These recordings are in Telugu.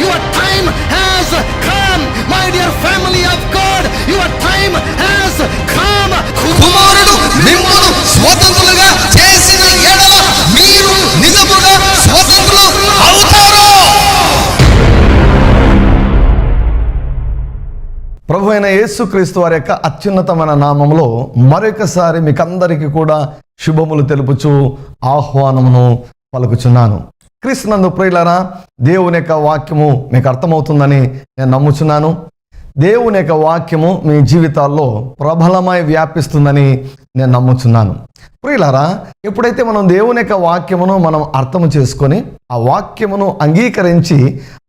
your time has come. My dear family of God, your time has come. కుమారుడు మిమ్మును స్వతంత్రులుగా చేసిన ఎడల మీరు నిజముగా స్వతంత్రులు అవుతారు. ప్రభు అయిన యేసుక్రీస్తు వారి యొక్క అత్యున్నతమైన నామములో మరొకసారి మీకందరికీ కూడా శుభములు తెలుపుచు ఆహ్వానమును పలుకుచున్నాను. క్రీస్తునందు ప్రియులారా, దేవుని యొక్క వాక్యము మీకు అర్థమవుతుందని నేను నమ్ముచున్నాను. దేవుని యొక్క వాక్యము మీ జీవితాల్లో ప్రబలమై వ్యాపిస్తుందని నేను నమ్ముచున్నాను. ప్రియులారా, ఎప్పుడైతే మనం దేవుని యొక్క వాక్యమును మనం అర్థం చేసుకొని ఆ వాక్యమును అంగీకరించి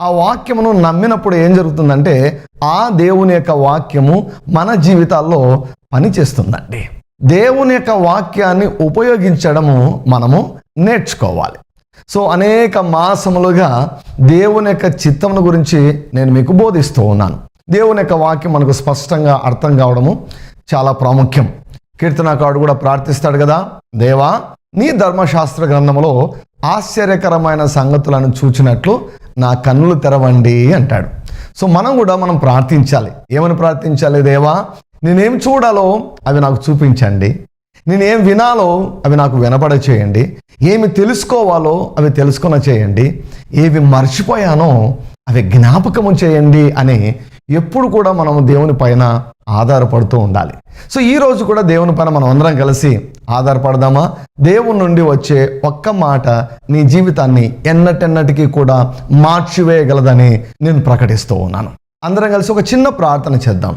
ఆ వాక్యమును నమ్మినప్పుడు ఏం జరుగుతుందంటే ఆ దేవుని యొక్క వాక్యము మన జీవితాల్లో పనిచేస్తుందండి. దేవుని యొక్క వాక్యాన్ని ఉపయోగించడము మనము నేర్చుకోవాలి. సో అనేక మాసములుగా దేవుని యొక్క చిత్తమును గురించి నేను మీకు బోధిస్తూ ఉన్నాను. దేవుని యొక్క వాక్యం మనకు స్పష్టంగా అర్థం కావడము చాలా ప్రాముఖ్యం. కీర్తనకారుడు కూడా ప్రార్థిస్తాడు కదా, దేవా నీ ధర్మశాస్త్ర గ్రంథములో ఆశ్చర్యకరమైన సంగతులను చూచినట్లు నా కన్నులు తెరవండి అంటాడు. సో మనం ప్రార్థించాలి. ఏమని ప్రార్థించాలి? దేవా నేనేం చూడాలో అవి నాకు చూపించండి, నేనేం వినాలో అవి నాకు వినపడ చేయండి, ఏమి తెలుసుకోవాలో అవి తెలుసుకున్న చేయండి, ఏవి మర్చిపోయానో అవి జ్ఞాపకము చేయండి అని ఎప్పుడు కూడా మనం దేవుని పైన ఆధారపడుతూ ఉండాలి. సో ఈరోజు కూడా దేవుని పైన మనం అందరం కలిసి ఆధారపడదామా? దేవుని నుండి వచ్చే ఒక్క మాట నీ జీవితాన్ని ఎన్నటెన్నటికీ కూడా మార్చివేయగలదని నేను ప్రకటిస్తూ ఉన్నాను. అందరం కలిసి ఒక చిన్న ప్రార్థన చేద్దాం.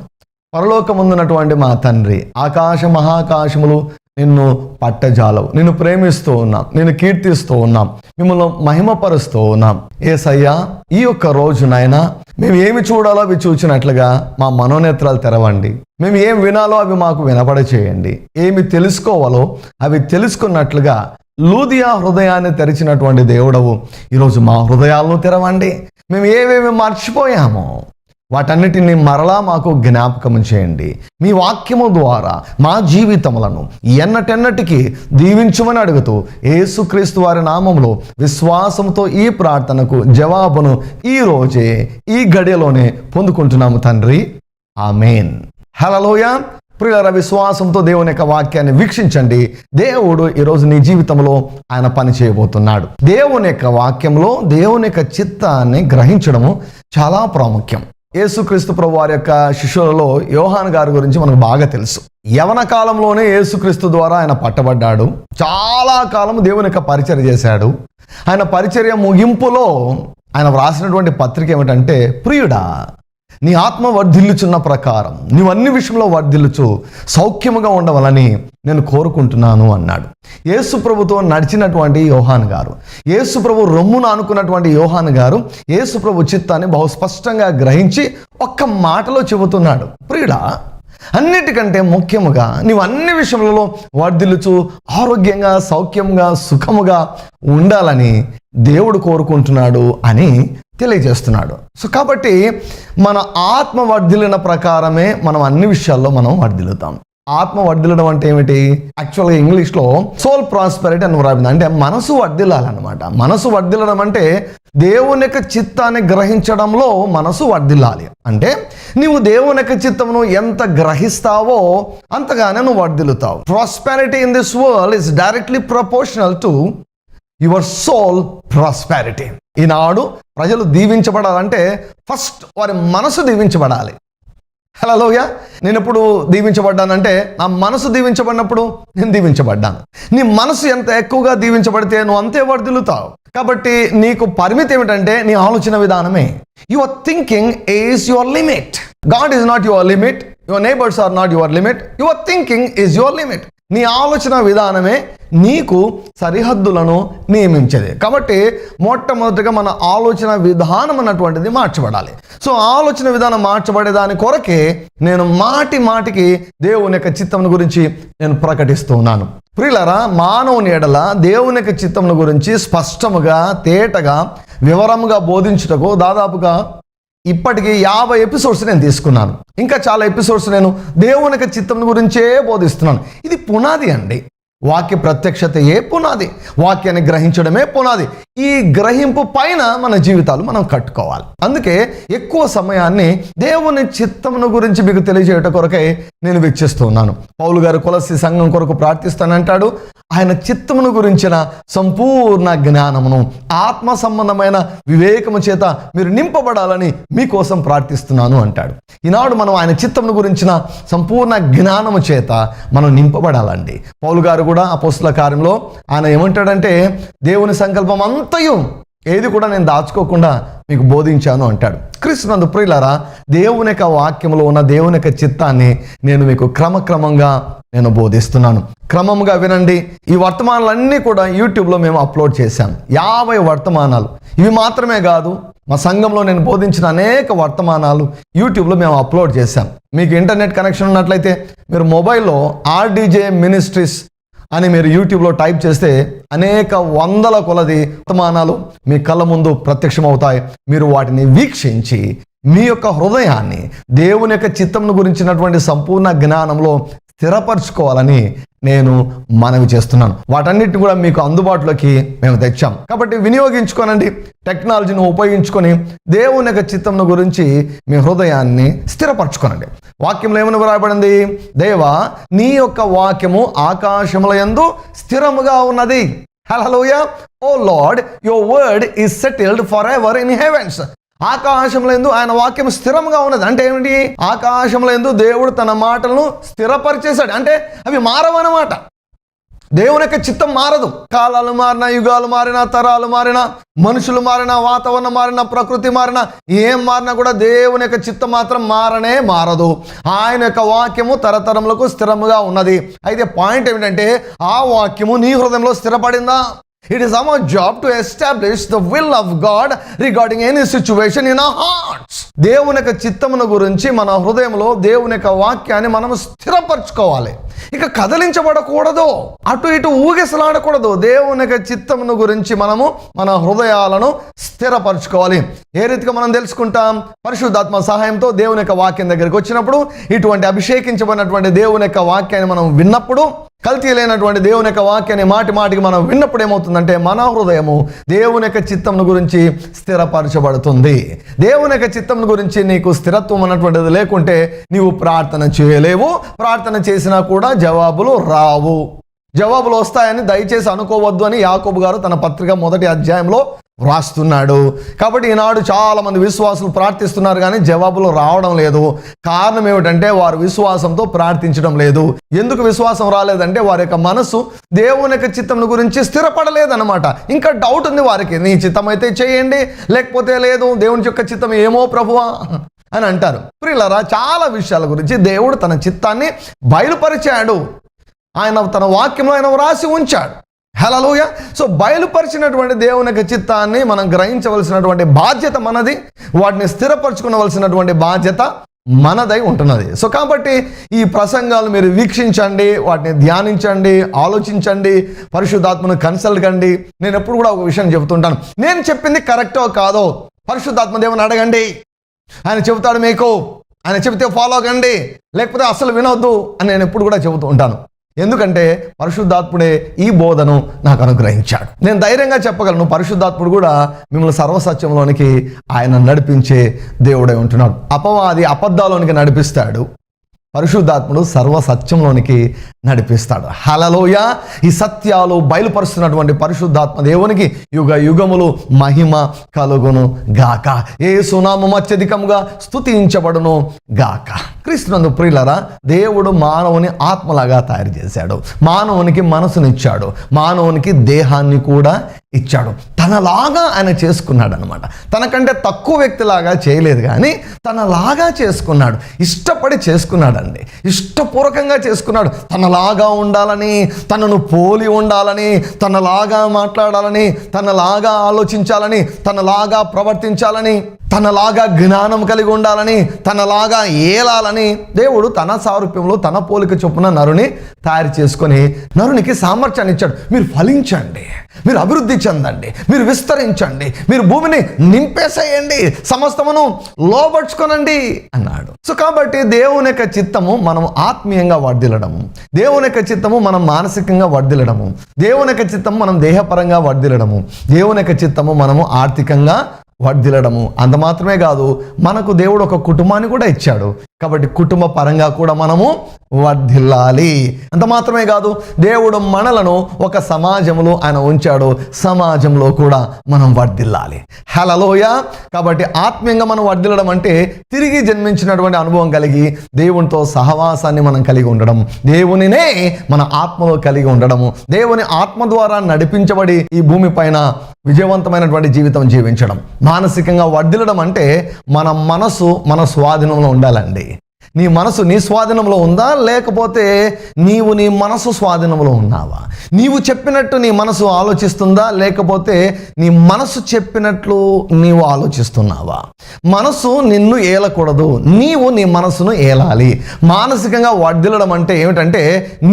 పరలోకముందున్నటువంటి మా తండ్రి, ఆకాశ మహాకాశములు నిన్ను పట్టజాలవు, నిన్ను ప్రేమిస్తూ ఉన్నాం, నిన్ను కీర్తిస్తూ ఉన్నాం, మిమ్మల్ని మహిమపరుస్తూ ఉన్నాం. యేసయ్యా, ఈ యొక్క రోజునైనా మేము ఏమి చూడాలో అవి చూచినట్లుగా మా మనోనేత్రాలు తెరవండి. మేము ఏం వినాలో అవి మాకు వినపడ చేయండి. ఏమి తెలుసుకోవాలో అవి తెలుసుకున్నట్లుగా లూదియా హృదయాన్ని తెరిచినటువంటి దేవుడవు ఈరోజు మా హృదయాలను తెరవండి. మేము ఏవేమి మర్చిపోయామో వాటన్నిటిని మరలా మాకు జ్ఞాపకం చేయండి. మీ వాక్యము ద్వారా మా జీవితములను ఎన్నటెన్నటికీ దీవించమని అడుగుతూ యేసుక్రీస్తు వారి నామములో విశ్వాసంతో ఈ ప్రార్థనకు జవాబును ఈ రోజే ఈ గడియలోనే పొందుకుంటున్నాము తండ్రి, ఆమేన్. హల్లెలూయా. ప్రియులారా, విశ్వాసంతో దేవుని యొక్క వాక్యాన్ని వీక్షించండి. దేవుడు ఈరోజు నీ జీవితంలో ఆయన పని చేయబోతున్నాడు. దేవుని యొక్క వాక్యంలో దేవుని యొక్క చిత్తాన్ని గ్రహించడము చాలా ప్రాముఖ్యం. యేసుక్రీస్తు ప్రభు వారి యొక్క శిష్యులలో యోహాను గారి గురించి మనకు బాగా తెలుసు. యవన కాలంలోనే యేసుక్రీస్తు ద్వారా ఆయన పట్టబడ్డాడు. చాలా కాలం దేవుని యొక్క పరిచర్య చేశాడు. ఆయన పరిచర్య ముగింపులో ఆయన వ్రాసినటువంటి పత్రిక ఏమిటంటే, ప్రియుడా నీ ఆత్మ వర్ధిల్లుచున్న ప్రకారం నీవు అన్ని విషయంలో వర్ధిల్లుచు సౌఖ్యముగా ఉండవాలని నేను కోరుకుంటున్నాను అన్నాడు. యేసు ప్రభుతో నడిచినటువంటి యోహాను గారు, యేసు ప్రభు రొమ్మును అనుకున్నటువంటి యోహాను గారు యేసు ప్రభు చిత్తాన్ని బహు స్పష్టంగా గ్రహించి ఒక్క మాటలో చెబుతున్నాడు, ప్రియుడా అన్నిటికంటే ముఖ్యముగా నీవు అన్ని విషయములలో వర్ధిల్లుచు ఆరోగ్యంగా సౌఖ్యంగా సుఖముగా ఉండాలని దేవుడు కోరుకుంటున్నాడు అని తెలియజేస్తున్నాడు. సో కాబట్టి మన ఆత్మ వర్ధిల్లిన ప్రకారమే మనం అన్ని విషయాల్లో మనం వర్ధిల్లుతాం. ఆత్మ వర్ధిల్లడం అంటే ఏమిటి? యాక్చువల్గా ఇంగ్లీష్లో సోల్ ప్రాస్పెరిటీ అని రాబడింది. అంటే మనసు వర్ధిల్లాలన్నమాట. మనసు వర్ధిల్లడం అంటే దేవుని యొక్క చిత్తాన్ని గ్రహించడంలో మనసు వర్ధిల్లాలి. అంటే నీవు దేవుని యొక్క చిత్తమును ఎంత గ్రహిస్తావో అంతగానే నువ్వు వర్ధిల్లుతావు. Prosperity in this world is directly proportional to your soul prosperity. ఈనాడు ప్రజలు దీవించబడాలంటే ఫస్ట్ వారి మనసు దీవించబడాలి. హల్లెలూయా. నేను ఎప్పుడు దీవించబడ్డానంటే నా మనసు దీవించబడినప్పుడు నేను దీవించబడ్డాను. నీ మనసు ఎంత ఎక్కువగా దీవించబడితే నువ్వు అంతే వర్ధిల్లుతావు. కాబట్టి నీకు పరిమితి ఏమిటంటే నీ ఆలోచన విధానమే. Your thinking is your limit. God is not your limit, your neighbours are not your limit, your thinking is your limit. నీ ఆలోచన విధానమే నీకు సరిహద్దులను నియమించేది. కాబట్టి మొట్టమొదటిగా మన ఆలోచన విధానం అన్నటువంటిది మార్చబడాలి. సో ఆలోచన విధానం మార్చబడే దాని కొరకే నేను మాటికి దేవుని యొక్క చిత్తమును గురించి నేను ప్రకటిస్తూ ఉన్నాను. ప్రియులారా, మానవుని ఎడల దేవుని యొక్క చిత్తమును గురించి స్పష్టముగా తేటగా వివరముగా బోధించుటకు దాదాపుగా ఇప్పటికీ 50 ఎపిసోడ్స్ నేను తీసుకున్నాను. ఇంకా చాలా ఎపిసోడ్స్ నేను దేవుని యొక్క చిత్తం గురించే బోధిస్తున్నాను. ఇది పునాది అండి. వాక్య ప్రత్యక్షతయే పునాది, వాక్యాన్ని గ్రహించడమే పునాది. ఈ గ్రహింపు పైన మన జీవితాలు మనం కట్టుకోవాలి. అందుకే ఎక్కువ సమయాన్ని దేవుని చిత్తమును గురించి మీకు తెలియజేయట కొరకై నేను వెచ్చిస్తున్నాను. పౌలు గారు కొలస్సీ సంఘం కొరకు ప్రార్థిస్తానంటాడు. ఆయన చిత్తమును గురించిన సంపూర్ణ జ్ఞానమును, ఆత్మ సంబంధమైన వివేకము చేత మీరు నింపబడాలని మీకోసం ప్రార్థిస్తున్నాను అంటాడు. ఈనాడు మనం ఆయన చిత్తమును గురించిన సంపూర్ణ జ్ఞానము చేత మనం నింపబడాలండి. పౌలు గారు కూడా అపోస్తల కార్యంలో ఆయన ఏమంటాడంటే, దేవుని సంకల్పం అంతయు ఏది కూడా నేను దాచుకోకుండా మీకు బోధించాను అంటాడు. క్రీస్తునందు ప్రియులారా, దేవుని యొక్క వాక్యంలో ఉన్న దేవుని యొక్క చిత్తాన్ని నేను మీకు క్రమక్రమంగా నేను బోధిస్తున్నాను. క్రమంగా వినండి. ఈ వర్తమానాలన్నీ కూడా యూట్యూబ్లో మేము అప్లోడ్ చేశాం. 50 వర్తమానాలు. ఇవి మాత్రమే కాదు, మా సంఘంలో నేను బోధించిన అనేక వర్తమానాలు యూట్యూబ్లో మేము అప్లోడ్ చేశాం. మీకు ఇంటర్నెట్ కనెక్షన్ ఉన్నట్లయితే మీరు మొబైల్లో RDJ మినిస్ట్రీస్ అని మీరు యూట్యూబ్లో టైప్ చేస్తే అనేక వందల కొలది వర్తమానాలు మీ కళ్ళ ముందు ప్రత్యక్షమవుతాయి. మీరు వాటిని వీక్షించి మీ యొక్క హృదయాన్ని దేవుని యొక్క చిత్తమును గురించినటువంటి సంపూర్ణ జ్ఞానంలో స్థిరపరచుకోవాలని నేను మనవి చేస్తున్నాను. వాటన్నిటిని కూడా మీకు అందుబాటులోకి మేము తెచ్చాం. కాబట్టి వినియోగించుకోనండి. టెక్నాలజీని ఉపయోగించుకొని దేవుని యొక్క చిత్తమును గురించి మీ హృదయాన్ని స్థిరపరచుకోనండి. వాక్యంలో ఏమని వ్రాయబడింది? దేవా, నీ యొక్క వాక్యము ఆకాశముల యందు స్థిరముగా ఉన్నది. Hallelujah. O Lord, your word is settled for ever in heavens. ఆకాశంలో యందు ఆయన వాక్యం స్థిరంగా ఉన్నది. అంటే ఏమిటి? ఆకాశంలో యందు దేవుడు తన మాటలను స్థిరపరిచేశాడు. అంటే అవి మారవన్నమాట. దేవుని యొక్క చిత్తం మారదు. కాలాలు మారినా, యుగాలు మారినా, తరాలు మారినా, మనుషులు మారినా, వాతావరణం మారినా, ప్రకృతి మారినా, ఏం మారినా కూడా దేవుని యొక్క చిత్తం మాత్రం మారదు. ఆయన యొక్క వాక్యము తరతరములకు స్థిరముగా ఉన్నది. అయితే పాయింట్ ఏమిటంటే, ఆ వాక్యము నీ హృదయంలో స్థిరపడిందా? It is our job to establish the will of God regarding any situation in our hearts. దేవుని యొక్క చిత్తమును గురించి మన హృదయంలో దేవుని యొక్క వాక్యాన్ని మనం స్థిరపరచుకోవాలి. ఇక కదలించబడకూడదు, అటు ఇటు ఊగిసలాడకూడదు. దేవుని యొక్క చిత్తమును గురించి మనము మన హృదయాలను స్థిరపరచుకోవాలి. ఏ రీతిగా మనం తెలుసుకుంటాం? పరిశుద్ధాత్మ సహాయంతో దేవుని యొక్క వాక్యం దగ్గరికి వచ్చినప్పుడు, ఇటువంటి అభిషేకించబడినటువంటి దేవుని యొక్క వాక్యాన్ని మనం విన్నప్పుడు, కల్తీ లేనటువంటి దేవుని యొక్క వాక్యాన్ని మాటి మాటికి మనం విన్నప్పుడు ఏమవుతుందంటే, మన హృదయము దేవుని యొక్క చిత్తమును గురించి స్థిరపరచబడుతుంది. దేవుని యొక్క చిత్తమును గురించి నీకు స్థిరత్వం అన్నటువంటిది లేకుంటే నీవు ప్రార్థన చేయలేవు. ప్రార్థన చేసినా కూడా జవాబులు రావు. జవాబులు వస్తాయని దయచేసి అనుకోవద్దు అని యాకోబు గారు తన పత్రిక 1వ అధ్యాయంలో వ్రాస్తున్నాడు. కాబట్టి ఈనాడు చాలా మంది విశ్వాసులు ప్రార్థిస్తున్నారు కానీ జవాబులు రావడం లేదు. కారణం ఏమిటంటే, వారు విశ్వాసంతో ప్రార్థించడం లేదు. ఎందుకు విశ్వాసం రాలేదంటే, వారి యొక్క మనసు దేవుని యొక్క చిత్తం గురించి స్థిరపడలేదన్నమాట. ఇంకా డౌట్ ఉంది వారికి. నీ చిత్తం అయితే చేయండి, లేకపోతే లేదు, దేవుని యొక్క చిత్తం ఏమో ప్రభువా అని అంటారు. ప్రియులారా, చాలా విషయాల గురించి దేవుడు తన చిత్తాన్ని బయలుపరిచాడు. ఆయన తన వాక్యంలో ఆయన వ్రాసి ఉంచాడు. హల్లెలూయా. సో బయలుపరిచినటువంటి దేవుని యొక్క చిత్తాన్ని మనం గ్రహించవలసినటువంటి బాధ్యత మనది. వాటిని స్థిరపరచుకునవలసినటువంటి బాధ్యత మనదై ఉంటున్నది. సో కాబట్టి ఈ ప్రసంగాలు మీరు వీక్షించండి, వాటిని ధ్యానించండి, ఆలోచించండి, పరిశుద్ధాత్మను కన్సల్ట్ కండి. నేను ఎప్పుడు కూడా ఒక విషయం చెబుతుంటాను, నేను చెప్పింది కరెక్టో కాదో పరిశుద్ధాత్మ దేవుని అడగండి. ఆయన చెబుతాడు మీకు. ఆయన చెబితే ఫాలో కండి, లేకపోతే అసలు వినొద్దు అని నేను ఎప్పుడు కూడా చెబుతూ ఉంటాను. ఎందుకంటే పరిశుద్ధాత్ముడే ఈ బోధను నాకు అనుగ్రహించాడు. నేను ధైర్యంగా చెప్పగలను, పరిశుద్ధాత్ముడు కూడా మిమ్మల్ని సర్వసత్యంలోనికి ఆయన నడిపించే దేవుడై ఉంటున్నాడు. అపవాది అబద్ధాలోనికి నడిపిస్తాడు, పరిశుద్ధాత్ముడు సర్వసత్యంలోనికి నడిపిస్తాడు. హల్లెలూయా. ఈ సత్యాలు బయలుపరుస్తున్నటువంటి పరిశుద్ధాత్మ దేవునికి యుగ యుగములు మహిమ కలుగును గాక. యేసు నామము అత్యధికముగా స్తుతించబడును గాక. క్రీస్తునందు ప్రియులారా, దేవుడు మానవుని ఆత్మలాగా తయారు చేశాడు. మానవునికి మనసునిచ్చాడు, మానవునికి దేహాన్ని కూడా ఇచ్చాడు. తనలాగా ఆయన చేసుకున్నాడు అనమాట. తనకంటే తక్కువ వ్యక్తిలాగా చేయలేదు, కానీ తనలాగా చేసుకున్నాడు. ఇష్టపడి చేసుకున్నాడండి, ఇష్టపూర్వకంగా చేసుకున్నాడు. తనలాగా ఉండాలని, తనను పోలి ఉండాలని, తనలాగా మాట్లాడాలని, తనలాగా ఆలోచించాలని, తనలాగా ప్రవర్తించాలని, తనలాగా జ్ఞానం కలిగి ఉండాలని, తనలాగా ఏలాలని దేవుడు తన సారూప్యంలో తన పోలిక చొప్పున నరుని తయారు చేసుకొని నరునికి సామర్థ్యాన్ని ఇచ్చాడు. మీరు ఫలించండి, మీరు అభివృద్ధి చెందండి, మీరు విస్తరించండి, మీరు భూమిని నింపేసేయండి, సమస్తమును లోబర్చుకోనండి అన్నాడు. సో కాబట్టి దేవుని యొక్క చిత్తము మనం ఆత్మీయంగా వర్ధిల్లడము, దేవుని యొక్క చిత్తము మనం మానసికంగా వర్ధిల్లడము, దేవుని యొక్క చిత్తము మనం దేహపరంగా వర్ధిల్లడము, దేవుని యొక్క చిత్తము మనము ఆర్థికంగా వర్ధిల్లడము. అంత మాత్రమే కాదు, మనకు దేవుడు ఒక కుటుంబాన్ని కూడా ఇచ్చాడు. కాబట్టి కుటుంబ పరంగా కూడా మనము వర్ధిల్లాలి. అంత మాత్రమే కాదు, దేవుడు మనలను ఒక సమాజంలో ఆయన ఉంచాడు, సమాజంలో కూడా మనం వర్ధిల్లాలి. హల్లెలూయా. కాబట్టి ఆత్మీయంగా మనం వర్ధిల్లడం అంటే తిరిగి జన్మించినటువంటి అనుభవం కలిగి దేవునితో సహవాసాన్ని మనం కలిగి ఉండడం, దేవునినే మన ఆత్మలో కలిగి ఉండడము, దేవుని ఆత్మ ద్వారా నడిపించబడి ఈ భూమి పైన విజయవంతమైనటువంటి జీవితం జీవించడం. మానసికంగా వర్ధిల్లడం అంటే మన మనసు మన స్వాధీనంలో ఉండాలండి. నీ మనసు నీ స్వాధీనంలో ఉందా, లేకపోతే నీవు నీ మనసు స్వాధీనంలో ఉన్నావా? నీవు చెప్పినట్టు నీ మనసు ఆలోచిస్తుందా, లేకపోతే నీ మనసు చెప్పినట్లు నీవు ఆలోచిస్తున్నావా? మనసు నిన్ను ఏలకూడదు, నీవు నీ మనసును ఏలాలి. మానసికంగా వర్ధిల్లడం అంటే ఏమిటంటే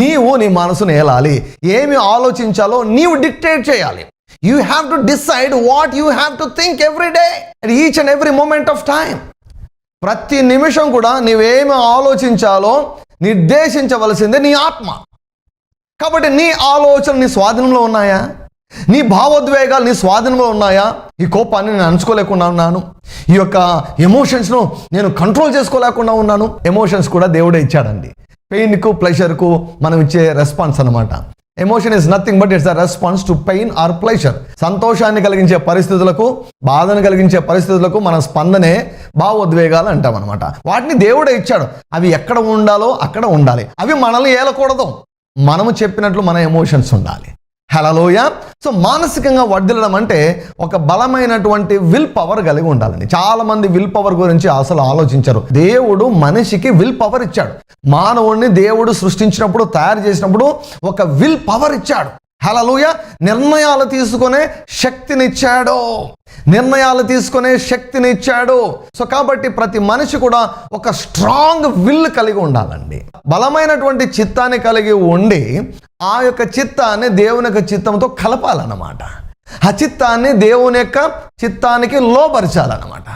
నీవు నీ మనసును ఏలాలి. ఏమి ఆలోచించాలో నీవు డిక్టేట్ చేయాలి. You have to decide what you have to think every day, at each and every moment of time. ప్రతి నిమిషం కూడా నీవేమి ఆలోచించాలో నిర్దేశించవలసిందే నీ ఆత్మ. కాబట్టి నీ ఆలోచన నీ స్వాధీనంలో ఉన్నాయా? నీ భావోద్వేగాలు నీ స్వాధీనంలో ఉన్నాయా? ఈ కోపాన్ని నేను అణుచుకోలేకుండా ఉన్నాను, ఈ యొక్క ఎమోషన్స్ను నేను కంట్రోల్ చేసుకోలేకుండా ఉన్నాను. ఎమోషన్స్ కూడా దేవుడే ఇచ్చాడండి. పెయిన్కు ప్లెజర్కు మనం ఇచ్చే రెస్పాన్స్ అన్నమాట. Emotion is nothing but it's the response to pain or pleasure. సంతోషాన్ని కలిగించే పరిస్థితులకు, బాధను కలిగించే పరిస్థితులకు మన స్పందనే భావోద్వేగాలు అంటాం అనమాట. వాటిని దేవుడే ఇచ్చాడు. అవి ఎక్కడ ఉండాలో అక్కడ ఉండాలి. అవి మనల్ని ఏలకూడదు. మనము చెప్పినట్లు మన ఎమోషన్స్ ఉండాలి. హల్లెలూయా. సో మానసికంగా వర్ధిల్లడం అంటే ఒక బలమైనటువంటి విల్ పవర్ కలిగి ఉండాలండి. చాలా మంది విల్ పవర్ గురించి అసలు ఆలోచించరు. దేవుడు మనిషికి విల్ పవర్ ఇచ్చాడు. మానవుడిని దేవుడు సృష్టించినప్పుడు, తయారు చేసినప్పుడు ఒక విల్ పవర్ ఇచ్చాడు. హల్లెలూయా. నిర్ణయాలు తీసుకునే శక్తినిచ్చాడు, నిర్ణయాలు తీసుకునే శక్తినిచ్చాడు. సో కాబట్టి ప్రతి మనిషి కూడా ఒక స్ట్రాంగ్ విల్ కలిగి ఉండాలండి. బలమైనటువంటి చిత్తాన్ని కలిగి ఉండి ఆ యొక్క చిత్తాన్ని దేవుని యొక్క చిత్తంతో కలపాలన్నమాట. ఆ చిత్తాన్ని దేవుని యొక్క చిత్తానికి లోపరచాలన్నమాట.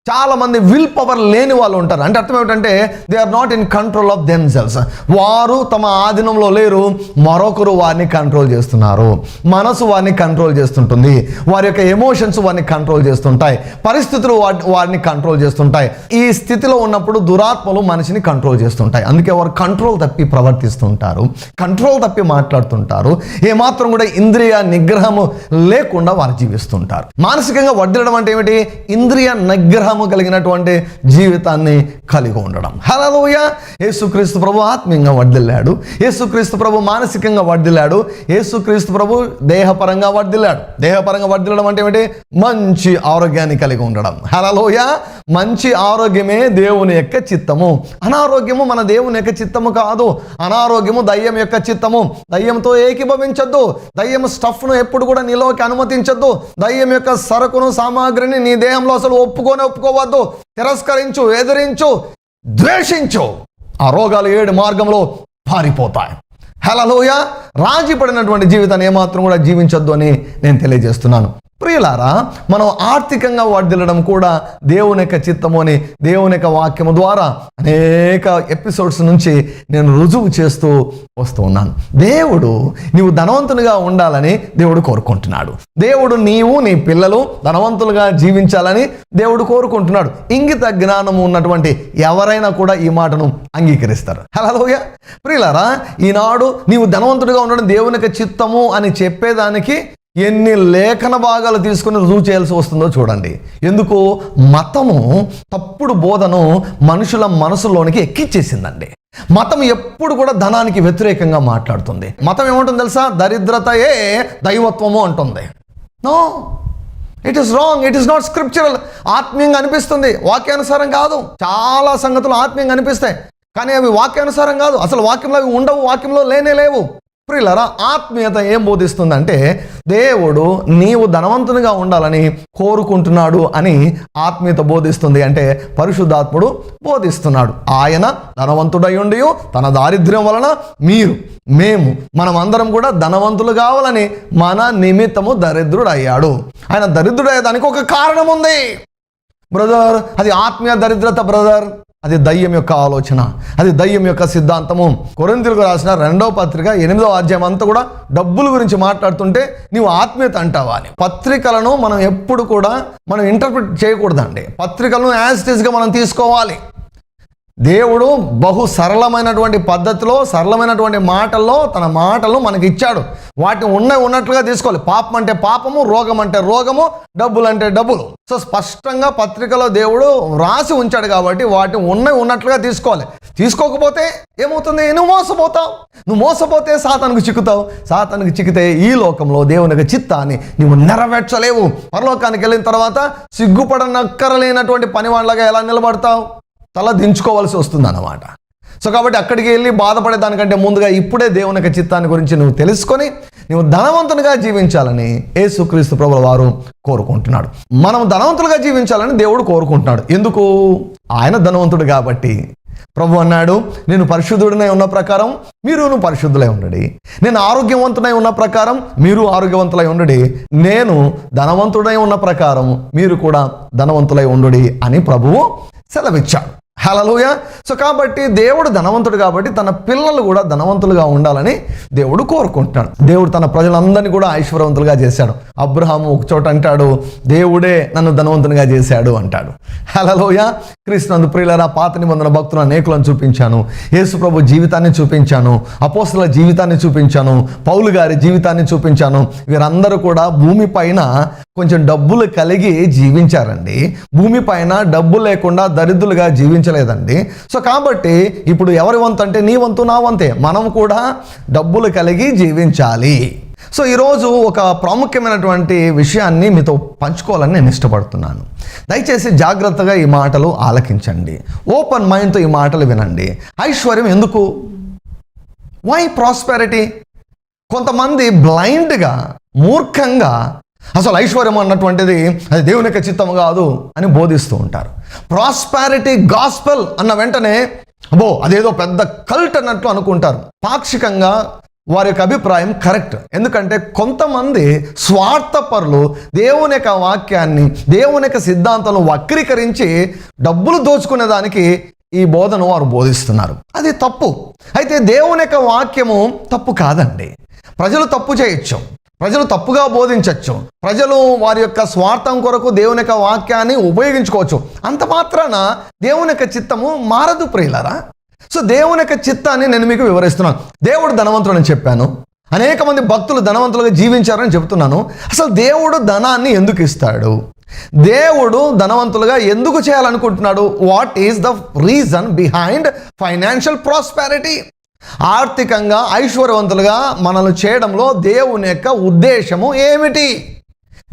చాలా మంది విల్ పవర్ లేని వాళ్ళు ఉంటారు. అంటే అర్థం ఏమిటంటే they are not in control of themselves. వారు తమ ఆధీనంలో లేరు, మరొకరు వారిని కంట్రోల్ చేస్తున్నారు. మనసు వారిని కంట్రోల్ చేస్తుంటుంది, వారి యొక్క ఎమోషన్స్ వారిని కంట్రోల్ చేస్తుంటాయి, పరిస్థితులు వారిని కంట్రోల్ చేస్తుంటాయి. ఈ స్థితిలో ఉన్నప్పుడు దురాత్మలు మనిషిని కంట్రోల్ చేస్తుంటాయి. అందుకే వారు కంట్రోల్ తప్పి ప్రవర్తిస్తుంటారు, కంట్రోల్ తప్పి మాట్లాడుతుంటారు, ఏమాత్రం కూడా ఇంద్రియ నిగ్రహము లేకుండా వారు జీవిస్తుంటారు. మానసికంగా వర్ధిల్లడం అంటే ఏమిటి? ఇంద్రియ నిగ్రహం కలిగినటువంటి జీవితాన్ని కలిగి ఉండడం. హల్లెలూయా. యేసుక్రీస్తు ప్రభు ఆత్మీయంగా వర్ధిల్లాడు, యేసుక్రీస్తు ప్రభు మానసికంగా వర్ధిల్లాడు, యేసుక్రీస్తు ప్రభు దేహపరంగా వర్ధిల్లాడు. దేహపరంగా వర్ధిల్లడం అంటే ఏమిటి? మంచి ఆరోగ్యాన్ని కలిగి ఉండడం. హల్లెలూయా. మంచి ఆరోగ్యమే దేవుని యొక్క చిత్తము. అనారోగ్యము మన దేవుని యొక్క చిత్తము కాదు. అనారోగ్యము దయ్యం యొక్క చిత్తము. దయ్యంతో ఏకీభవించద్దు. దయ్యం స్టఫ్ను ఎప్పుడు కూడా నీలోకి అనుమతించద్దు. దయ్యం యొక్క సరుకును, సామాగ్రిని నీ దేహంలో అసలు ఒప్పుకోవద్దు. తిరస్కరించు, ఎదిరించు, ద్వేషించు. ఆ రోగాలు 7 మార్గంలో పారిపోతాయి. హల్లెలూయా. రాజీ పడినటువంటి జీవితాన్ని ఏమాత్రం కూడా జీవించొద్దు అని నేను తెలియజేస్తున్నాను. ప్రియులారా, మనం ఆర్థికంగా వర్ధిల్లడం కూడా దేవుని యొక్క చిత్తము అని దేవుని యొక్క వాక్యము ద్వారా అనేక ఎపిసోడ్స్ నుంచి నేను రుజువు చేస్తూ వస్తూ ఉన్నాను. దేవుడు నీవు ధనవంతునిగా ఉండాలని దేవుడు కోరుకుంటున్నాడు. దేవుడు నీవు నీ పిల్లలు ధనవంతులుగా జీవించాలని దేవుడు కోరుకుంటున్నాడు. ఇంగిత జ్ఞానము ఉన్నటువంటి ఎవరైనా కూడా ఈ మాటను అంగీకరిస్తారు. హల్లెలూయా. ప్రియులారా, ఈనాడు నీవు ధనవంతుడిగా ఉండడం దేవుని యొక్క చిత్తము అని చెప్పేదానికి ఎన్ని లేఖన భాగాలు తీసుకుని రుజువు చేయాల్సి వస్తుందో చూడండి. ఎందుకు? మతము తప్పుడు బోధను మనుషుల మనసులోనికి ఎక్కిచ్చేసిందండి. మతం ఎప్పుడు కూడా ధనానికి వ్యతిరేకంగా మాట్లాడుతుంది. మతం ఏమంటుంది తెలుసా? దరిద్రతయే దైవత్వము అంటుంది. No, it is wrong. It is not scriptural. ఆత్మీయంగా అనిపిస్తుంది, వాక్యానుసారం కాదు. చాలా సంగతులు ఆత్మీయంగా అనిపిస్తాయి, కానీ అవి వాక్యానుసారం కాదు. అసలు వాక్యంలో అవి ఉండవు, వాక్యంలో లేనే లేవు. ప్రియులారా, ఆత్మీయత ఏం బోధిస్తుందంటే దేవుడు నీవు ధనవంతునిగా ఉండాలని కోరుకుంటున్నాడు అని ఆత్మీయత బోధిస్తుంది. అంటే పరిశుద్ధాత్ముడు బోధిస్తున్నాడు. ఆయన ధనవంతుడై ఉండి తన దారిద్ర్యం వలన మనం అందరం కూడా ధనవంతులు కావాలని మన నిమిత్తము దరిద్రుడయ్యాడు. ఆయన దరిద్రుడయ్యేదానికి ఒక కారణం ఉంది బ్రదర్. అది ఆత్మీయ దరిద్రత బ్రదర్. అది దయ్యం యొక్క ఆలోచన, అది దయ్యం యొక్క సిద్ధాంతము. కొరింథీయులకు రాసిన 2వ పత్రిక 8వ అధ్యాయం అంతా కూడా డబ్బుల గురించి మాట్లాడుతుంటే నీవు ఆత్మీయత అంటావా అని. పత్రికలను మనం ఎప్పుడు కూడా మనం ఇంటర్ప్రిట్ చేయకూడదండి. పత్రికలను యాజ్ ఇట్ ఈస్గా మనం తీసుకోవాలి. దేవుడు బహు సరళమైనటువంటి పద్ధతిలో, సరళమైనటువంటి మాటల్లో తన మాటలు మనకి ఇచ్చాడు. వాటిని ఉన్నట్లుగా తీసుకోవాలి. పాపం అంటే పాపము, రోగం అంటే రోగము, డబ్బులు అంటే డబ్బులు. సో స్పష్టంగా పత్రికలో దేవుడు రాసి ఉంచాడు కాబట్టి వాటిని ఉన్నట్లుగా తీసుకోవాలి. తీసుకోకపోతే ఏమవుతుంది? నువ్వు మోసపోతే సాతానుకు చిక్కుతావు. సాతానుకు చిక్కితే ఈ లోకంలో దేవుని యొక్క చిత్తాన్ని నువ్వు నెరవేర్చలేవు. పరలోకానికి వెళ్ళిన తర్వాత సిగ్గుపడనక్కరలేనటువంటి పనివాళ్ళగా ఎలా నిలబడతావు? తల దించుకోవాల్సి వస్తుంది అన్నమాట. సో కాబట్టి అక్కడికి వెళ్ళి బాధపడేదానికంటే ముందుగా ఇప్పుడే దేవుని యొక్క చిత్తాన్ని గురించి నువ్వు తెలుసుకొని నువ్వు ధనవంతునిగా జీవించాలని యేసుక్రీస్తు ప్రభువుల వారు కోరుకుంటున్నాడు. మనం ధనవంతులుగా జీవించాలని దేవుడు కోరుకుంటున్నాడు. ఎందుకు? ఆయన ధనవంతుడు కాబట్టి. ప్రభు అన్నాడు, నేను పరిశుద్ధుడినై ఉన్న ప్రకారం మీరును పరిశుద్ధులై ఉండండి. నేను ఆరోగ్యవంతుడై ఉన్న ప్రకారం మీరు ఆరోగ్యవంతులై ఉండండి. నేను ధనవంతుడై ఉన్న ప్రకారం మీరు కూడా ధనవంతులై ఉండండి అని ప్రభువు సెలవిచ్చాడు. హల్లెలూయా. సో కాబట్టి దేవుడు ధనవంతుడు కాబట్టి తన పిల్లలు కూడా ధనవంతులుగా ఉండాలని దేవుడు కోరుకుంటున్నాడు. దేవుడు తన ప్రజలందరినీ కూడా ఐశ్వర్యవంతులుగా చేశాడు. అబ్రహాము ఒక చోట అంటాడు, దేవుడే నన్ను ధనవంతునిగా చేశాడు అంటాడు. హల్లెలూయా. క్రీస్తునందు ప్రియులారా, పాత నిబంధన భక్తుల అనేకులను చూపించాను, యేసు ప్రభు జీవితాన్ని చూపించాను, అపోస్తలుల జీవితాన్ని చూపించాను, పౌలు గారి జీవితాన్ని చూపించాను. వీరందరూ కూడా భూమి పైన కొంచెం డబ్బులు కలిగి జీవించారండి. భూమి పైన డబ్బు లేకుండా దరిద్రులుగా జీవించలేదండి. సో కాబట్టి ఇప్పుడు ఎవరి వంతు అంటే నీ వంతు, నా వంతే. మనం కూడా డబ్బులు కలిగి జీవించాలి. సో ఈరోజు ఒక ప్రాముఖ్యమైనటువంటి విషయాన్ని మీతో పంచుకోవాలని నేను ఇష్టపడుతున్నాను. దయచేసి జాగ్రత్తగా ఈ మాటలు ఆలకించండి. ఓపెన్ మైండ్తో ఈ మాటలు వినండి. ఐశ్వర్యం ఎందుకు? Why prosperity? కొంతమంది బ్లైండ్గా, మూర్ఖంగా అసలు ఐశ్వర్యం అన్నటువంటిది అది దేవుని యొక్క చిత్తము కాదు అని బోధిస్తూ ఉంటారు. ప్రాస్పారిటీ గాస్పెల్ అన్న వెంటనే అదేదో పెద్ద కల్ట్ అన్నట్లు అనుకుంటారు. పాక్షికంగా వారి యొక్క అభిప్రాయం కరెక్ట్. ఎందుకంటే కొంతమంది స్వార్థపరులు దేవుని యొక్క వాక్యాన్ని, దేవుని యొక్క సిద్ధాంతాలను వక్రీకరించి డబ్బులు దోచుకునేదానికి ఈ బోధను వారు బోధిస్తున్నారు. అది తప్పు. అయితే దేవుని యొక్క వాక్యము తప్పు కాదండి. ప్రజలు తప్పు చేయొచ్చు, ప్రజలు తప్పుగా బోధించవచ్చు, ప్రజలు వారి యొక్క స్వార్థం కొరకు దేవుని యొక్క వాక్యాన్ని ఉపయోగించుకోవచ్చు. అంత మాత్రాన దేవుని యొక్క చిత్తము మారదు ప్రియులారా. సో దేవుని యొక్క చిత్తాన్ని నేను మీకు వివరిస్తున్నాను. దేవుడు ధనవంతుడు అని చెప్పాను, అనేక మంది భక్తులు ధనవంతులుగా జీవించారని చెప్తున్నాను. అసలు దేవుడు ధనాన్ని ఎందుకు ఇస్తాడు? దేవుడు ధనవంతులుగా ఎందుకు చేయాలనుకుంటున్నాడు? What is the reason behind financial prosperity? ఆర్థికంగా ఐశ్వర్యవంతులుగా మనల్ని చేయడంలో దేవుని యొక్క ఉద్దేశము ఏమిటి?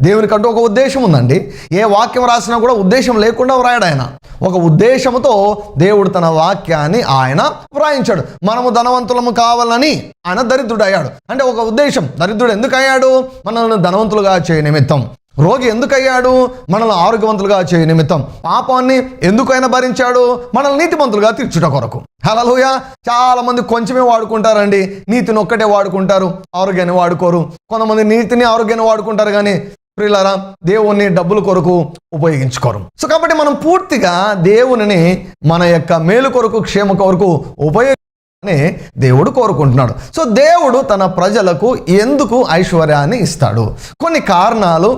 దేవునికంటూ ఒక ఉద్దేశం ఉందండి. ఏ వాక్యం రాసినా కూడా ఉద్దేశం లేకుండా వ్రాయడు ఆయన. ఒక ఉద్దేశంతో దేవుడు తన వాక్యాన్ని ఆయన వ్రాయించాడు. మనము ధనవంతులము కావాలని ఆయన దరిద్రుడు అయ్యాడు. అంటే ఒక ఉద్దేశం. దరిద్రుడు ఎందుకు అయ్యాడు? మనల్ని ధనవంతులుగా చేయ నిమిత్తం. రోగి ఎందుకు అయ్యాడు? మనల్ని ఆరోగ్యవంతులుగా చేయ నిమిత్తం. పాపాన్ని ఎందుకైనా భరించాడు? మనల్ని నీతిమంతులుగా తీర్చుట కొరకు. హల్లెలూయా. చాలా మంది కొంచెమే వాడుకుంటారండి, నీతిని ఒక్కటే వాడుకుంటారు, ఆరోగ్యాన్ని వాడుకోరు. కొంతమంది నీతిని, ఆరోగ్యాన్ని వాడుకుంటారు కానీ ప్రియులారా దేవుణ్ణి డబ్బుల కొరకు ఉపయోగించుకోరు. సో కాబట్టి మనం పూర్తిగా దేవునిని మన యొక్క మేలు కొరకు, క్షేమ కొరకు ఉపయోగించాలని దేవుడు కోరుకుంటున్నాడు. సో దేవుడు తన ప్రజలకు ఎందుకు ఐశ్వర్యాన్ని ఇస్తాడు? కొన్ని కారణాలు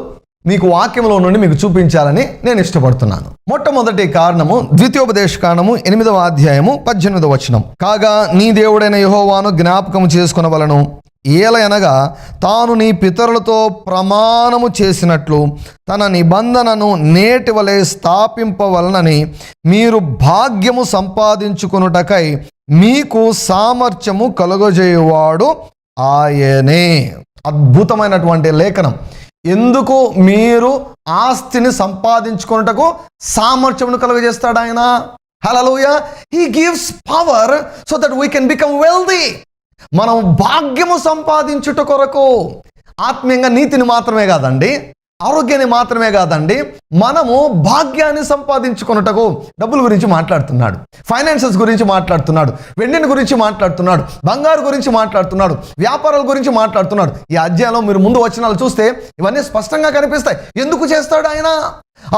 మీకు వాక్యంలో నుండి మీకు చూపించాలని నేను ఇష్టపడుతున్నాను. మొట్టమొదటి కారణము ద్వితీయోపదేశకాండము 8వ అధ్యాయము 18వ వచనం. కాగా నీ దేవుడైన యెహోవాను జ్ఞాపకము చేసుకొనవలెను, ఏలయనగా తాను నీ పితరులతో ప్రమాణము చేసినట్లు తన నిబంధనను నేటి వలె స్థాపింపవలనని మీరు భాగ్యము సంపాదించుకొనుటకై మీకు సామర్థ్యము కలుగజేయువాడు ఆయనే. అద్భుతమైనటువంటి లేఖనం. ఎందుకు మీరు ఆస్తిని సంపాదించుకొనుటకు సామర్థ్యమును కలుగజేస్తాడు ఆయన? Hallelujah. He gives power so that we can become wealthy. మనం భాగ్యము సంపాదించుట కొరకు ఆత్మీయంగా నీతిని మాత్రమే కాదండి, ఆరోగ్యాన్ని మాత్రమే కాదండి, మనము భాగ్యాన్ని సంపాదించుకొనుటకు డబ్బుల గురించి మాట్లాడుతున్నాడు, ఫైనాన్సెస్ గురించి మాట్లాడుతున్నాడు, వెండిని గురించి మాట్లాడుతున్నాడు, బంగారు గురించి మాట్లాడుతున్నాడు, వ్యాపారాల గురించి మాట్లాడుతున్నాడు. ఈ అధ్యాయంలో మీరు ముందు వచనాలు చూస్తే ఇవన్నీ స్పష్టంగా కనిపిస్తాయి. ఎందుకు చేస్తాడు ఆయన?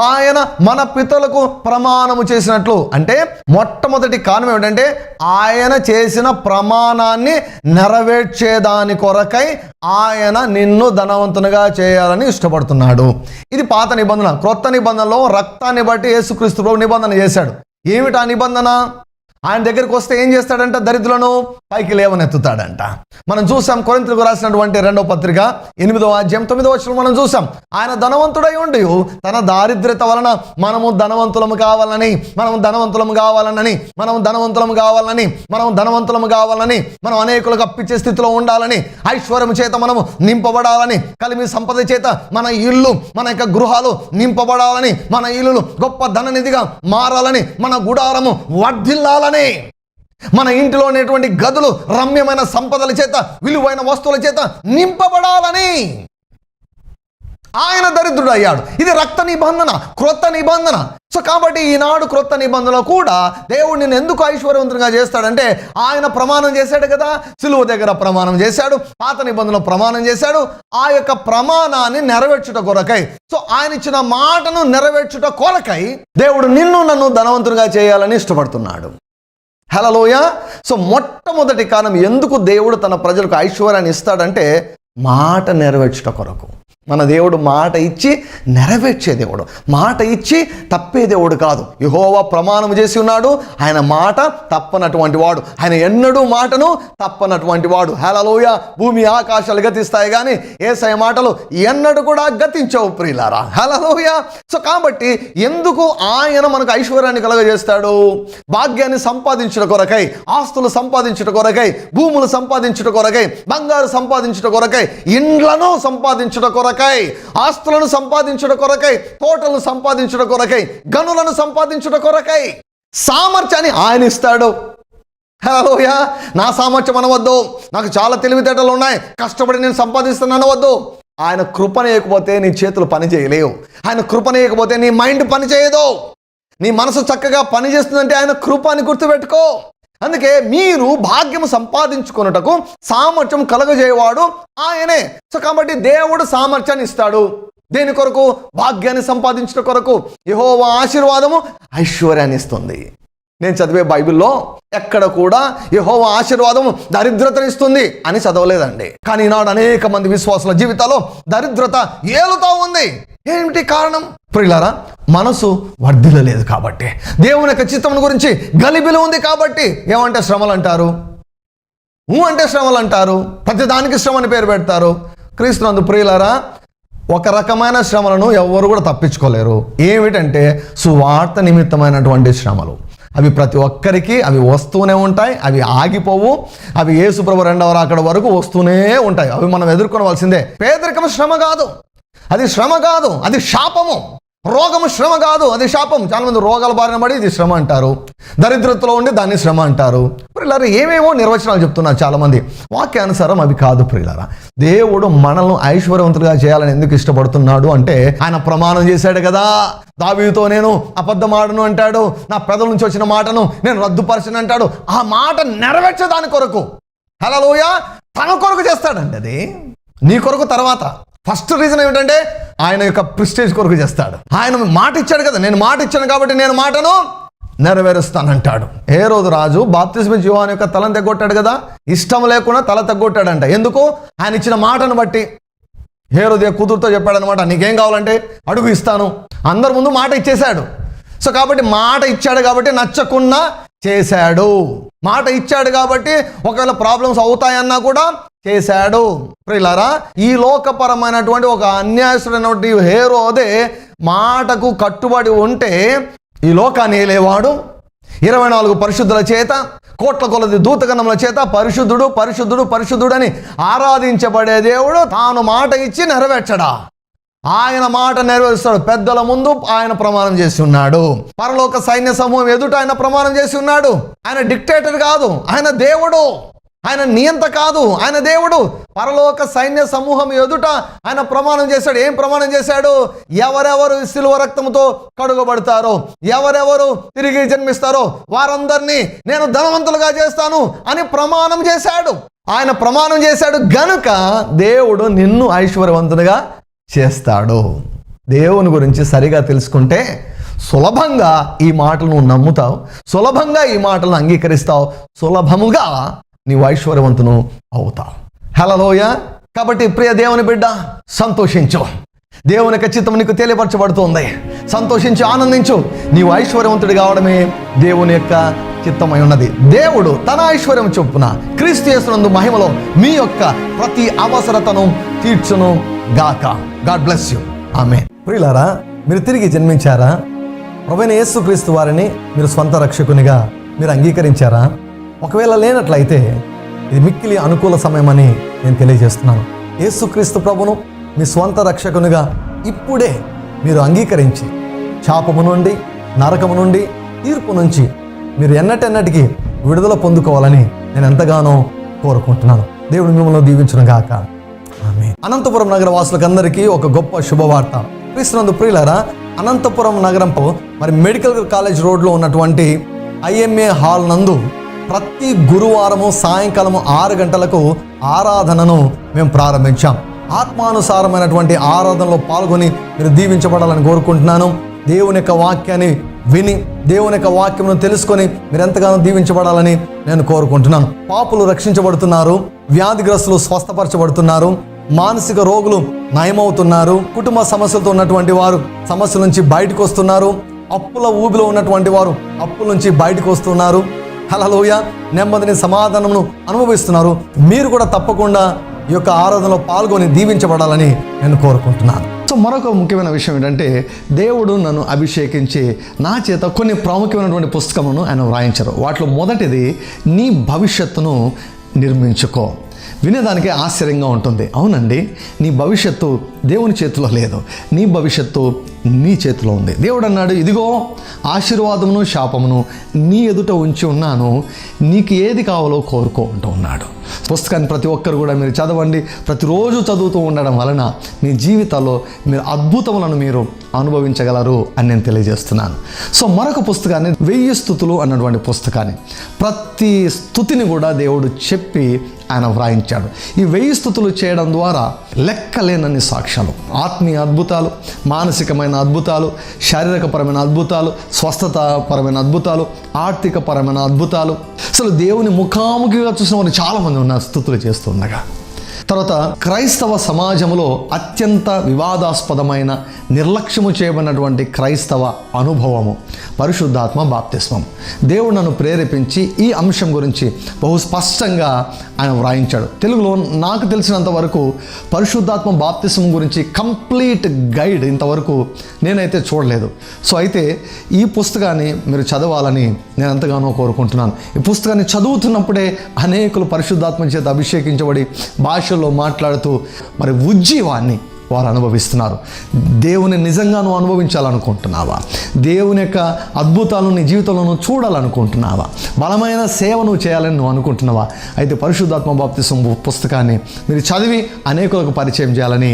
ఆయన మన పితరులకు ప్రమాణము చేసినట్లు. అంటే మొట్టమొదటి కారణం ఏమిటంటే ఆయన చేసిన ప్రమాణాన్ని నెరవేర్చేదాని కొరకై ఆయన నిన్ను ధనవంతునిగా చేయాలని ఇష్టపడుతున్నాడు. ఇది పాత నిబంధన. క్రొత్త నిబంధనలో రక్తాన్ని బట్టి యేసుక్రీస్తు ప్రభు నిబంధన చేశాడు. ఏమిటా నిబంధన? ఆయన దగ్గరికి వస్తే ఏం చేస్తాడంట? దరిద్రులను పైకి లేవనెత్తుతాడంట. మనం చూసాం కొరింథీయులకు రాసినటువంటి 2వ పత్రిక 8వ అధ్యాయం 9వ వచనం మనం చూసాం. ఆయన ధనవంతుడై ఉండి తన దారిద్ర్యత వలన మనము ధనవంతులము కావాలని మనం అనేకులకు అప్పిచ్చే స్థితిలో ఉండాలని, ఐశ్వర్యం చేత మనము నింపబడాలని, కలిమి సంపద చేత మన ఇల్లు, మన యొక్క గృహాలు నింపబడాలని, మన ఇల్లులు గొప్ప ధననిధిగా మారాలని, మన గుడారము వర్ధిల్లాలని, మన ఇంటిలో ఉన్నటువంటి గదులు రమ్యమైన సంపదల చేత, విలువైన వస్తువుల చేత నింపబడాలని ఆయన దరిద్రుడు అయ్యాడు. ఇది రక్త నిబంధన, క్రొత్త నిబంధన. సో కాబట్టి ఈనాడు క్రొత్త నిబంధనలో కూడా దేవుడు నిన్ను ఎందుకు ఐశ్వర్యవంతునిగా చేస్తాడంటే ఆయన ప్రమాణం చేశాడు కదా, సిలువ దగ్గర ప్రమాణం చేశాడు, పాత నిబంధనలో ప్రమాణం చేశాడు. ఆ యొక్క ప్రమాణాన్ని నెరవేర్చుట కొరకై, సో ఆయన ఇచ్చిన మాటను నెరవేర్చుట కొరకై దేవుడు నిన్ను నన్ను ధనవంతునిగా చేయాలని ఇష్టపడుతున్నాడు. హల్లెలూయా. సో మొట్టమొదటి కారణం ఎందుకు దేవుడు తన ప్రజలకు ఐశ్వర్యాన్ని ఇస్తాడంటే మాట నెరవేర్చుట కొరకు. మన దేవుడు మాట ఇచ్చి నెరవేర్చే దేవుడు, మాట ఇచ్చి తప్పే దేవుడు కాదు. యెహోవా ప్రమాణం చేసి ఉన్నాడు, ఆయన మాట తప్పనటువంటి వాడు, ఆయన ఎన్నడూ మాటను తప్పనటువంటి వాడు. హల్లెలూయా. భూమి ఆకాశాలు గతిస్తాయి కానీ యేసయ్య మాటలు ఎన్నడూ కూడా గతించవు ప్రియులారా. హల్లెలూయా. సో కాబట్టి ఎందుకు ఆయన మనకు ఐశ్వర్యాన్ని కలుగజేస్తాడు? భాగ్యాన్ని సంపాదించుట కొరకై, ఆస్తులు సంపాదించుట కొరకై, భూములు సంపాదించుట కొరకై, బంగారు సంపాదించుట కొరకై, ఇండ్లను సంపాదించుట కొరకై, ఆస్తులను సంపాదించుట కొరకై, తోటలను సంపాదించుట కొరకై, గనులను సంపాదించుట కొరకై సామర్థ్యాన్ని ఆయన ఇస్తాడు. హల్లెలూయా. నా సామర్థ్యం అనవద్దు, నాకు చాలా తెలివితేటలు ఉన్నాయి, కష్టపడి నేను సంపాదిస్తాను అనవద్దు. ఆయన కృపనేయకపోతే నీ చేతులు పని చేయలేవు. ఆయన కృపనేయకపోతే నీ మైండ్ పని చేయదు. నీ మనసు చక్కగా పని చేస్తుందంటే ఆయన కృప అని గుర్తుపెట్టుకో. అందుకే మీరు భాగ్యము సంపాదించుకొనుటకు సామర్థ్యం కలుగజేయవాడు ఆయనే. సో కాబట్టి దేవుడు సామర్థ్యాన్ని ఇస్తాడు. దేని కొరకు? భాగ్యాన్ని సంపాదించుట కొరకు. యెహోవా ఆశీర్వాదము ఐశ్వర్యాన్ని ఇస్తుంది. నేను చదివే బైబిల్లో ఎక్కడ కూడా యెహోవా ఆశీర్వాదము దరిద్రతను ఇస్తుంది అని చదవలేదండి. కానీ ఈనాడు అనేక మంది విశ్వాసుల జీవితాల్లో దరిద్రత ఏలుతా ఉంది. ఏమిటి కారణం? ప్రియులారా, మనసు వర్ధిల్లలేదు కాబట్టి, దేవుని యొక్క చిత్తమును గురించి గలిబిలి ఉంది కాబట్టి. ఏమంటే శ్రమలు అంటారు, అంటే శ్రమలు అంటారు, ప్రతిదానికి శ్రమని పేరు పెడతారు. క్రీస్తునందు ప్రియులారా, ఒక రకమైన శ్రమలను ఎవరు కూడా తప్పించుకోలేరు. ఏమిటంటే సువార్త నిమిత్తమైనటువంటి శ్రమలు. అవి ప్రతి ఒక్కరికి అవి వస్తూనే ఉంటాయి, అవి ఆగిపోవు. అవి యేసుప్రభు 2వ రాకడ వరకు వస్తూనే ఉంటాయి. అవి మనం ఎదుర్కొనవలసిందే. పేదరికం శ్రమ కాదు, అది శ్రమ కాదు, అది శాపము. రోగము శ్రమ కాదు, అది శాపం. చాలా మంది రోగాల బారిన పడి ఇది శ్రమ అంటారు, దరిద్రతలో ఉండి దాన్ని శ్రమ అంటారు. ప్రియులారా, ఏమేమో నిర్వచనాలు చెప్తున్నారు చాలామంది. వాక్యానుసారం అవి కాదు ప్రియులారా. దేవుడు మనల్ని ఐశ్వర్యవంతులుగా చేయాలని ఎందుకు ఇష్టపడుతున్నాడు అంటే ఆయన ప్రమాణం చేశాడు కదా, దావీదుతో నేను అబద్ధమాడను అంటాడు, నా పెదవుల నుంచి వచ్చిన మాటను నేను రద్దుపరచను అంటాడు. ఆ మాట నెరవేర్చే దాని కొరకు. హల్లెలూయా. తన కొరకు చేస్తాడండి. అది నీ కొరకు తర్వాత. ఫస్ట్ రీజన్ ఏమిటంటే ఆయన యొక్క ప్రెస్టేజ్ కొరకు చేస్తాడు. ఆయన మాట ఇచ్చాడు కదా, నేను మాట ఇచ్చాను కాబట్టి నేను మాటను నెరవేరుస్తానంటాడు. హేరోదు రాజు బాప్తిస్మ యోహాను యొక్క తలను తెగొట్టాడు కదా, ఇష్టం లేకుండా తల తెగొట్టాడంట. ఎందుకు? ఆయన ఇచ్చిన మాటను బట్టి. హేరోదు కూతురుతో చెప్పాడనమాట, నీకేం కావాలంటే అడుగు ఇస్తాను. అందరి ముందు మాట ఇచ్చేశాడు. సో కాబట్టి మాట ఇచ్చాడు కాబట్టి నచ్చకుండా చేశాడు. మాట ఇచ్చాడు కాబట్టి ఒకవేళ ప్రాబ్లమ్స్ అవుతాయన్నా కూడా చేశాడు. ప్రియులారా, ఈ లోకపరమైనటువంటి ఒక అన్యాయస్తుడైనటువంటి హేరోదే మాటకు కట్టుబడి ఉంటే ఈ లోకాన్ని ఏలేవాడు 24 పరిశుద్ధుల చేత, కోట్ల కొలది దూతగణముల చేత పరిశుద్ధుడు పరిశుద్ధుడు పరిశుద్ధుడు అని ఆరాధించబడే దేవుడు తాను మాట ఇచ్చి నెరవేర్చడా? ఆయన మాట నెరవేరుస్తాడు. పెద్దల ముందు ఆయన ప్రమాణం చేసి ఉన్నాడు. పరలోక సైన్య సమూహం ఎదుట ఆయన ప్రమాణం చేసి ఉన్నాడు. ఆయన డిక్టేటర్ కాదు, ఆయన దేవుడు. ఆయన నియంత కాదు, ఆయన దేవుడు. పరలోక సైన్య సమూహం ఎదుట ఆయన ప్రమాణం చేశాడు. ఏం ప్రమాణం చేశాడు? ఎవరెవరు సిలువ రక్తంతో కడుగబడతారో, ఎవరెవరు తిరిగి జన్మిస్తారో వారందరినీ నేను ధనవంతులుగా చేస్తాను అని ప్రమాణం చేశాడు. ఆయన ప్రమాణం చేశాడు గనుక దేవుడు నిన్ను ఐశ్వర్యవంతునిగా చేస్తాడు. దేవుని గురించి సరిగా తెలుసుకుంటే సులభంగా ఈ మాటలు నువ్వు నమ్ముతావు, సులభంగా ఈ మాటలను అంగీకరిస్తావు, సులభముగా నీవు ఐశ్వర్యవంతును అవుతావు. హల్లెలూయా. కాబట్టి ప్రియ దేవుని బిడ్డ, సంతోషించు. దేవుని యొక్క చిత్తం నీకు తెలియపరచబడుతుంది. సంతోషించు, ఆనందించు. నీవు ఐశ్వర్యవంతుడు కావడమే దేవుని యొక్క చిత్తమై ఉన్నది. దేవుడు తన ఐశ్వర్యం చొప్పున క్రీస్తు యేసునందు మహిమలో మీ యొక్క ప్రతి అవసరతను తీర్చును గాక. God bless you. ఆమేన్. ప్రియులారా, మీరు తిరిగి జన్మించారా? ప్రభువైన యేసుక్రీస్తు వారిని మీరు స్వంత రక్షకునిగా మీరు అంగీకరించారా? ఒకవేళ లేనట్లయితే ఇది మిక్కిలి అనుకూల సమయమని నేను తెలియజేస్తున్నాను. యేసుక్రీస్తు ప్రభును మీ స్వంత రక్షకునిగా ఇప్పుడే మీరు అంగీకరించి శాపము నుండి, నరకము నుండి, తీర్పు నుంచి మీరు ఎన్నటెన్నటికీ విడుదల పొందుకోవాలని నేను ఎంతగానో కోరుకుంటున్నాను. దేవుడు మిమ్మల్ని దీవించును గాక. ఆమేన్. అనంతపురం నగర వాసులకు అందరికీ ఒక గొప్ప శుభవార్త. క్రీస్తునందు ప్రియులారా, అనంతపురం నగరంలో మరి మెడికల్ కాలేజ్ రోడ్లో ఉన్నటువంటి IMA హాల్ నందు ప్రతి గురువారము సాయంకాలము 6 గంటలకు ఆరాధనను మేము ప్రారంభించాం. ఆత్మానుసారమైనటువంటి ఆరాధనలో పాల్గొని మీరు దీవించబడాలని కోరుకుంటున్నాను. దేవుని యొక్క వాక్యాన్ని విని, దేవుని యొక్క వాక్యమును తెలుసుకొని మీరు ఎంతగానో దీవించబడాలని నేను కోరుకుంటున్నాను. పాపులు రక్షించబడుతున్నారు, వ్యాధిగ్రస్తులు స్వస్థపరచబడుతున్నారు, మానసిక రోగులు నయమవుతున్నారు, కుటుంబ సమస్యలతో ఉన్నటువంటి వారు సమస్యల నుంచి బయటకు వస్తున్నారు, అప్పుల ఊబిలో ఉన్నటువంటి వారు అప్పుల నుంచి బయటకు వస్తున్నారు. హల్లెలూయా. నెమ్మదిని, సమాధానమును అనుభవిస్తున్నారు. మీరు కూడా తప్పకుండా ఈ యొక్క ఆరాధనలో పాల్గొని దీవించబడాలని నేను కోరుకుంటున్నాను. సో మరొక ముఖ్యమైన విషయం ఏంటంటే, దేవుడు నన్ను అభిషేకించి నా చేత కొన్ని ప్రాముఖ్యమైనటువంటి పుస్తకములను ఆయన వ్రాయించారు. వాటిలో మొదటిది నీ భవిష్యత్తును నిర్మించుకో. వినేదానికి ఆశ్చర్యంగా ఉంటుంది. అవునండి, నీ భవిష్యత్తు దేవుని చేతిలో లేదు, నీ భవిష్యత్తు నీ చేతిలో ఉంది. దేవుడు అన్నాడు, ఇదిగో ఆశీర్వాదమును శాపమును నీ ఎదుట ఉంచి ఉన్నాను, నీకు ఏది కావాలో కోరుకో అంటూ ఉన్నాడు. పుస్తకాన్ని ప్రతి ఒక్కరు కూడా మీరు చదవండి. ప్రతిరోజు చదువుతూ ఉండడం వలన మీ జీవితాల్లో మీరు అద్భుతములను మీరు అనుభవించగలరు అని నేను తెలియజేస్తున్నాను. సో మరొక పుస్తకాన్ని 1000 స్తుతులు అన్నటువంటి పుస్తకాన్ని, ప్రతి స్తుతిని కూడా దేవుడు చెప్పి ఆయన వ్రాయించాడు. ఈ 1000 స్తుతులు చేయడం ద్వారా లెక్కలేనన్ని సాక్ష్యాలు, ఆత్మీయ అద్భుతాలు, మానసికమైన అద్భుతాలు, శారీరకపరమైన అద్భుతాలు, స్వస్థతాపరమైన అద్భుతాలు, ఆర్థికపరమైన అద్భుతాలు, అసలు దేవుని ముఖాముఖిగా చూసిన వారు చాలామంది ఉన్నారు స్తుతులు చేస్తుండగా. తర్వాత క్రైస్తవ సమాజంలో అత్యంత వివాదాస్పదమైన, నిర్లక్ష్యము చేయబడినటువంటి క్రైస్తవ అనుభవము పరిశుద్ధాత్మ బాప్తిస్మం. దేవుడు నన్ను ప్రేరేపించి ఈ అంశం గురించి బహు స్పష్టంగా ఆయన వ్రాయించాడు. తెలుగులో నాకు తెలిసినంత వరకు పరిశుద్ధాత్మ బాప్తిస్మం గురించి కంప్లీట్ గైడ్ ఇంతవరకు నేనైతే చూడలేదు. సో అయితే ఈ పుస్తకాన్ని మీరు చదవాలని నేను ఎంతగానో కోరుకుంటున్నాను. ఈ పుస్తకాన్ని చదువుతున్నప్పుడే అనేకులు పరిశుద్ధాత్మ చేత అభిషేకించబడి భాషల్లో మాట్లాడుతూ మరి ఉజ్జీవాన్ని వారు అనుభవిస్తున్నారు. దేవుని నిజంగా నువ్వు అనుభవించాలనుకుంటున్నావా? దేవుని యొక్క అద్భుతాలను నీ జీవితంలో చూడాలనుకుంటున్నావా? బలమైన సేవ నువ్వు చేయాలని నువ్వు అనుకుంటున్నావా? అయితే పరిశుద్ధాత్మ బాప్తిసం పుస్తకాన్ని మీరు చదివి అనేకులకు పరిచయం చేయాలని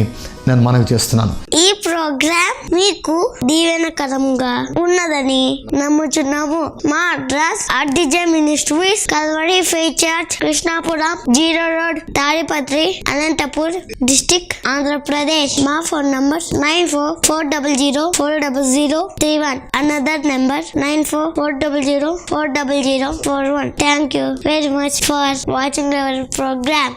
నేను మనవి చేస్తున్నాను. ఈ ప్రోగ్రామ్ మీకు దీవెనకరంగా ఉన్నదని నమ్ముచున్నాము. మా address RDJ Ministries, Calvary Faith Church, Krishnapuram 0 road, Tadipatri, Anantapur district, Andhra Pradesh. మా phone number 9440040031. Another number 9440040041. Thank you very much for watching our program.